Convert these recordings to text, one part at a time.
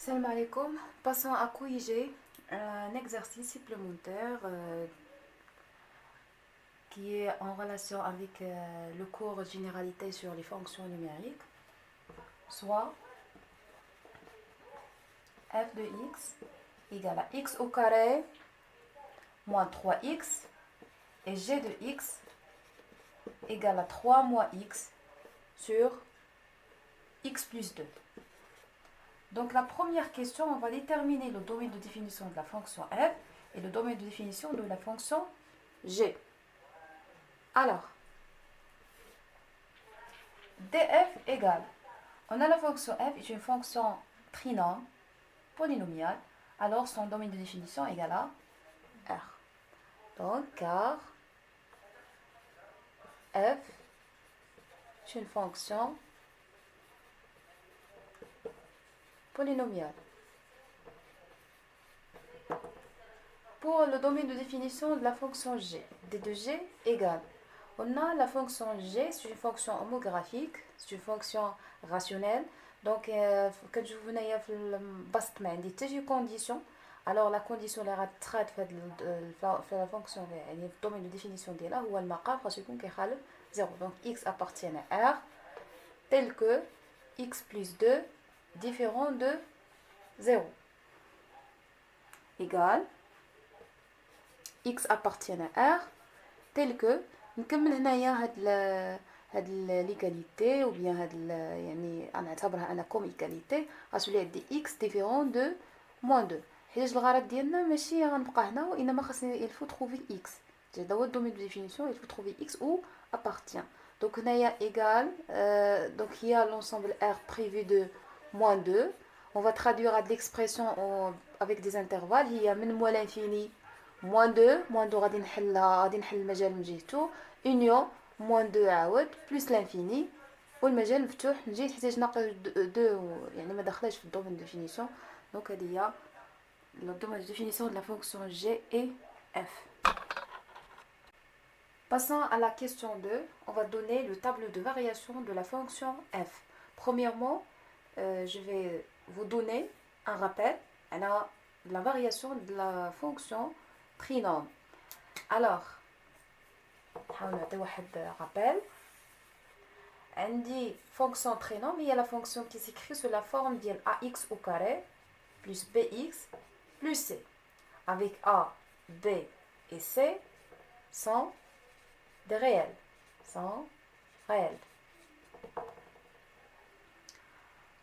Salam alaikum. Passons à corriger un exercice supplémentaire qui est en relation avec le cours généralité sur les fonctions numériques, soit f de x égale à x au carré moins 3x et g de x égale à 3 moins x sur x plus 2. Donc la première question, on va déterminer le domaine de définition de la fonction f et le domaine de définition de la fonction g. Alors, df égale, on a la fonction f est une fonction trinôme polynomiale, alors son domaine de définition égale à r. Donc, car f est une fonction polynomiale. Pour le domaine de définition de la fonction g, d de g égale, on a la fonction g, c'est une fonction homographique, c'est une fonction rationnelle. Donc, quand je vous n'ayez pas une condition, alors la condition la traite fait la fonction, le domaine de définition de là, ou elle marque parce que 0. Donc, x appartient à r, tel que x plus 2 différent de 0 égale x appartient à r tel que نكمل هنايا هاد l'égalité ou bien هاد يعني نعتبرها انا كوم égalité غتولي عندي x différent de moins 2 حيت الغرض ديالنا ماشي غنبقى هنا وانما خاصني il faut trouver x هذا هو الدومين دو définition il faut trouver x où appartient donc هنايا égal donc il y a l'ensemble r prévu de moins 2 on va traduire à de l'expression avec des intervalles هي من moins l'infini moins 2 غادي نحل المجال من جهته union moins 2 عاود plus l'infini والمجال مفتوح من جهه حيت ناقص 2 يعني ما دخلش في الدومين ديفينيسيون. دونك هذه هي le domaine de définition de la fonction g et f. Passons à la question 2, on va donner le tableau de variation de la fonction f. Premièrement, je vais vous donner un rappel à la variation de la fonction trinôme. Alors, نحاول نعطي واحد rappel. عندي fonction trinôme هي la fonction qui s'écrit sous la forme ديال ax au carré plus bx plus c, avec a, b et c sont des réels,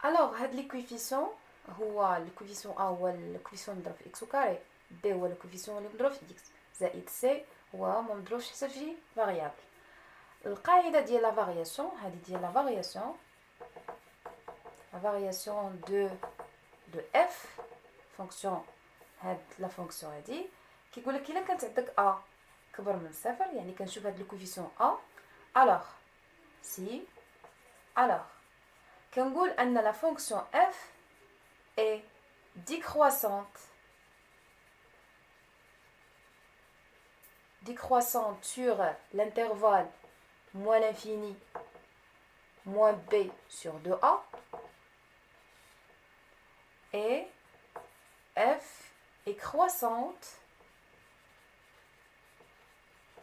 Alors, هاد les coefficients هو le coefficient a هو le coefficient مضروب في x au carré, b هو le coefficient اللي مضروب في x زائد c هو ما مضروبش حتى في شي variable. القاعدة ديال la variation هذه ديال la variation de f fonction هاد la fonction هادي كيقول لك الا كانت عندك a كبر من صفر يعني كنشوف هاد الكوفيسيون a alors كنقول ان la fonction f est décroissante sur l'intervalle moins l'infini moins b sur 2a et f est croissante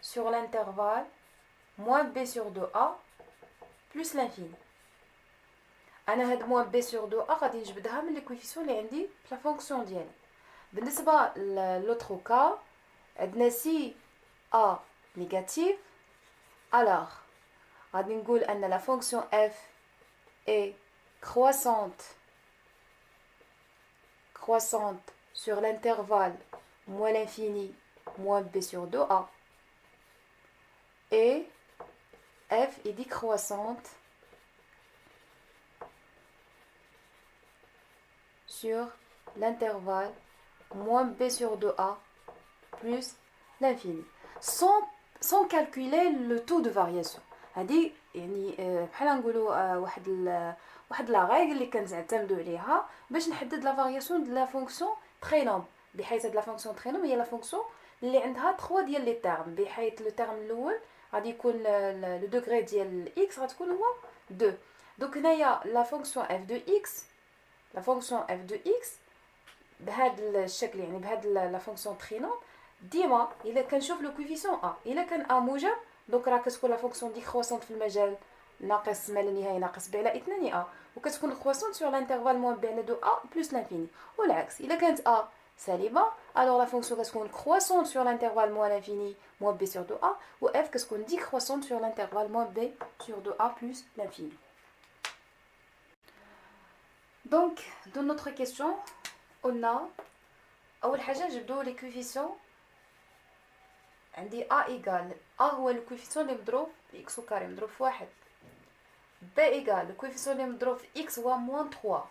sur l'intervalle moins b sur 2a plus l'infini. انا هاد moins b sur 2a غادي نجبدها من لي كويفيسيون اللي عندي في لا فونكسيون ديالي. بالنسبه للوتر كا عندنا سي a négative, alors غادي نقول ان la fonction f est croissante sur l'intervalle moins l'infini moins b sur 2a et f est décroissante sur l'intervalle moins b sur 2a plus l'infini sans calculer le taux de variation. هذه يعني بحال نقولوا واحد لا ريغل اللي كنعتمدوا عليها باش نحدد لا فارياسيون ديال لا فونكسيون ترينوم بحيث هاد لا فونكسيون ترينوم هي لا فونكسيون اللي عندها 3 ديال لي تيرم بحيث لو تيرم الاول غادي يكون لو دوغري ديال x غتكون هو 2. دونك هنايا لا فونكسيون f de x la fonction f de x بهذا الشكل يعني بهذا لا فونكسيون ترينون ديما الا كنشوف لو كوفيسيون ا الا كان ا موجب دونك راه كتكون لا فونكسيون ديكروسونت في المجال ناقص ما لا نهايه ناقص ب على 2 ا وكتكون كروسونت سور لانترفال موان ب على 2 ا بلس لانفيني والعكس الا كانت ا سالبه alors la fonction كتكون croissante sur l'intervalle moins l'infini moins b sur 2a و f كتكون décroissante sur l'intervalle moins b sur 2a plus l'infini. Donc dans notre question قلنا اول حاجه نجبدو لي كوفيسيون عندي a ايغال a هو الكوفيسيون اللي مضروب في x كاري مضروب في واحد b ايغال الكوفيسيون اللي مضروب في x هو موان 3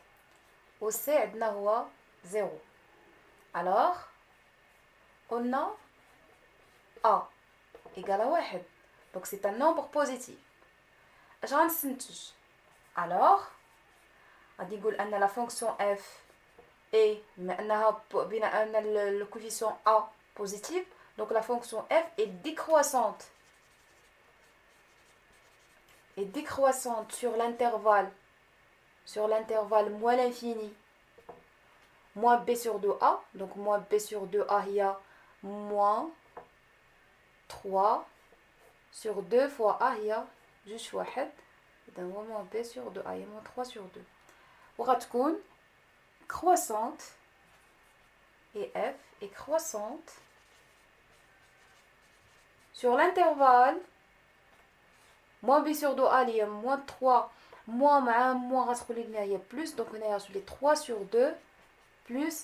و c عندنا هو 0 alors قلنا a ايغال واحد donc c'est un nombre positif اش غنستنتج alors غادي نقول ان لا فونكسيون f et بما ان le coefficient a positif donc la fonction f est décroissante sur l'intervalle moins l'infini moins b sur 2a donc moins b sur 2a il y a moins 3 sur 2 fois a il y a juste واحد اذا هو moins b sur 2a il y a moins 3 sur 2 وغتكون croissante et f est croissante sur l'intervalle moins b sur 2a il y a moins 3 moins مع moins غتدخل لنا هي plus donc هنايا غتولي 3 sur 2 plus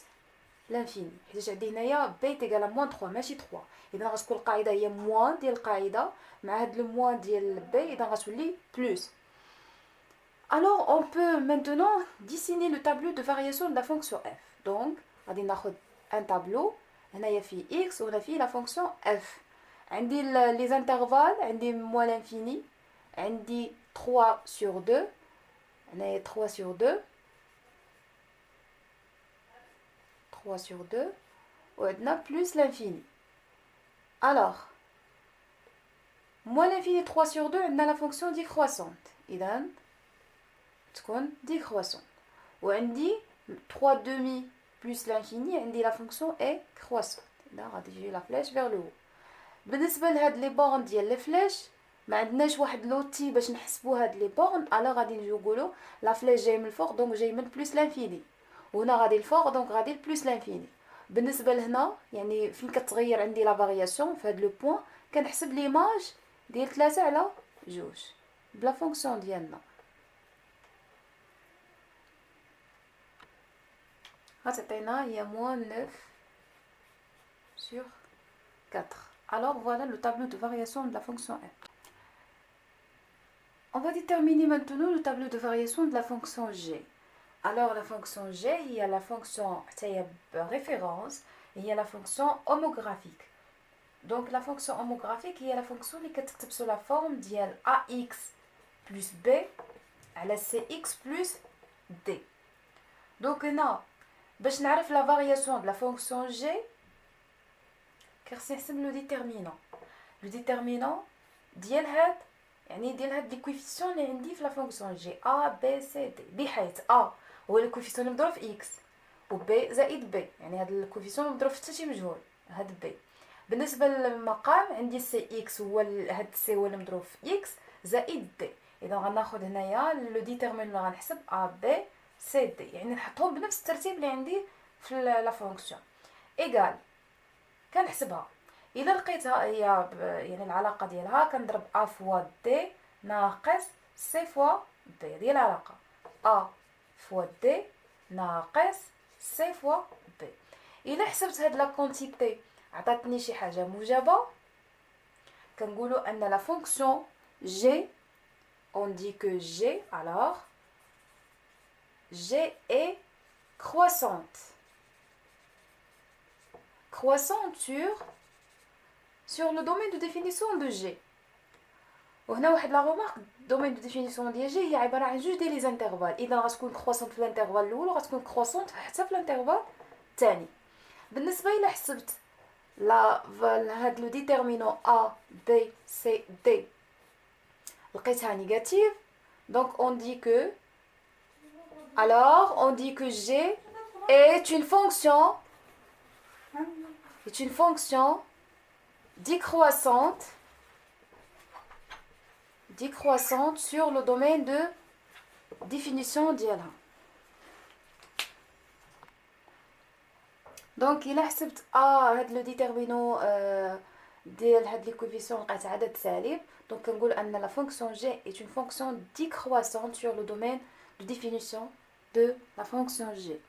l'infini حيت عندي هنايا b تيغال moins 3 ماشي 3 اذا غتكون القاعده هي moins ديال القاعده مع هاد لو moins ديال b اذا غتولي plus. Alors on peut maintenant dessiner le tableau de variation de la fonction f. Donc غادي ناخذ un tableau هنايا فيه x وهنا فيه la fonction f. عندي les intervalles عندي moins l'infini عندي 3 sur 2 هنايا 3 sur 2 3 sur 2 وعندنا plus l'infini. Alors moins l'infini 3 sur 2 عندنا la fonction décroissante إذا تكون décroissante وعندي 3 demi plus l'infini عندي la fonction est croissante إذا غادي تجي la flèche vers le haut. بالنسبه لهاد لي بورن ديال لي فليش ما عندناش واحد لوتي باش نحسبوا هاد لي بورن الا غادي نجيو نقولوا لا فليش جاي من الفوق دونك جاي من بلس لانفيني وهنا غادي الفوق دونك غادي بلس لانفيني. بالنسبه لهنا يعني فين كتغير عندي لا فارياسيون في هاد لو بوين كنحسب ليماج ديال 3 على 2 بلا فونكسيون ديالنا غتعطينا هي موان 9 sur 4. Alors voilà le tableau de variation de la fonction f. On va déterminer maintenant le tableau de variation de la fonction g. Alors la fonction g, il y a la fonction référence et il y a la fonction homographique. Donc la fonction homographique, il y a la fonction qui est sous la forme ديال ax plus b على cx plus d. Donc هنا باش نعرف la variation de la fonction g كنحسب لو ديترمينون ديال هاد يعني ديال هاد لي كويفيسيون اللي عندي في لا فونكسيون جي ا بي سي دي بحيث ا هو الكويفيسيون اللي مضروب في اكس و بي زائد بي يعني هاد الكويفيسيون مضروب في حتى شي مجهول هاد بي. بالنسبه للمقام عندي سي اكس هو هاد سي هو اللي مضروب في اكس زائد دي اذا غناخذ هنايا لو ديترمينون اللي غنحسب ا بي سي دي يعني نحطهم بنفس الترتيب اللي عندي في لا فونكسيون ايغال كنحسبها الا لقيتها هي يعني العلاقه ديالها كنضرب ا فوا دي ناقص سي فوا بي ديال العلاقه ا فوا دي ناقص سي فوا بي. الا حسبت هاد لا كونتيتي عطاتني شي حاجه موجبه كنقولوا ان لا فونكسيون g on dit que g alors g est croissante sur le domaine de définition de G. وهنا واحد لا رومارك دومين دو ديفينيسيون ديال جي هي عباره عن جوج ديال لي زانترفال اذا غتكون كروسونت في الانترفال الاول وغتكون كروسونت حتى في الانترفال الثاني. بالنسبه الى حسبت لا هاد لو ديترمينون ا بي سي دي لقيتها نيجاتيف دونك اون دي كو Alors, on dit que G est une fonction décroissante sur le domaine de définition ديالها. دونك الا حسبت هاد لو ديتيرمينو ديال هاد لي كوفيسيون لقيت عدد سالب، دونك كنقول ان لا فونكسيون g est une fonction décroissante sur le domaine de définition de la fonction g.